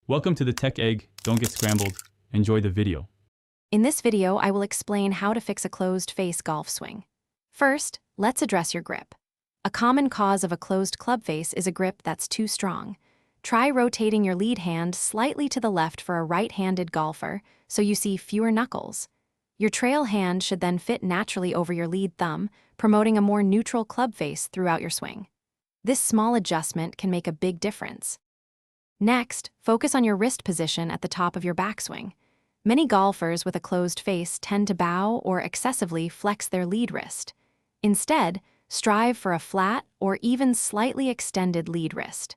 Welcome to the Tech Egg. Don't get scrambled. Enjoy the video. In this video, I will explain how to fix a closed-face golf swing. First, let's address your grip. A common cause of a closed club face is a grip that's too strong. Try rotating your lead hand slightly to the left for a right-handed golfer so you see fewer knuckles. Your trail hand should then fit naturally over your lead thumb, promoting a more neutral club face throughout your swing. This small adjustment can make a big difference. Next, focus on your wrist position at the top of your backswing. Many golfers with a closed face tend to bow or excessively flex their lead wrist. Instead, strive for a flat or even slightly extended lead wrist.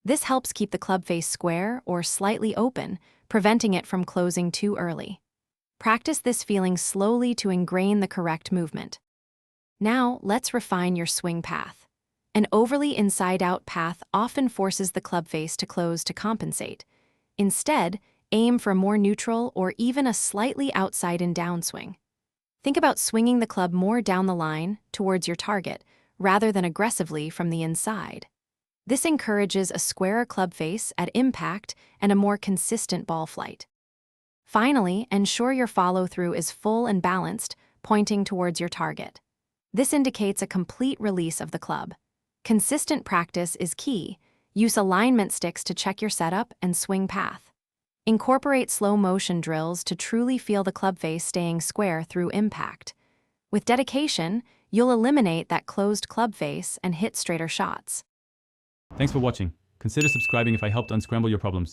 This helps keep the club face square or slightly open, preventing it from closing too early. Practice this feeling slowly to ingrain the correct movement. Now, let's refine your swing path. An overly inside-out path often forces the club face to close to compensate. Instead, aim for a more neutral or even a slightly outside-in downswing. Think about swinging the club more down the line towards your target, rather than aggressively from the inside. This encourages a squarer club face at impact and a more consistent ball flight. Finally, ensure your follow-through is full and balanced, pointing towards your target. This indicates a complete release of the club. Consistent practice is key. Use alignment sticks to check your setup and swing path. Incorporate slow motion drills to truly feel the club face staying square through impact. With dedication, you'll eliminate that closed club face and hit straighter shots. Thanks for watching. Consider subscribing if I helped unscramble your problems.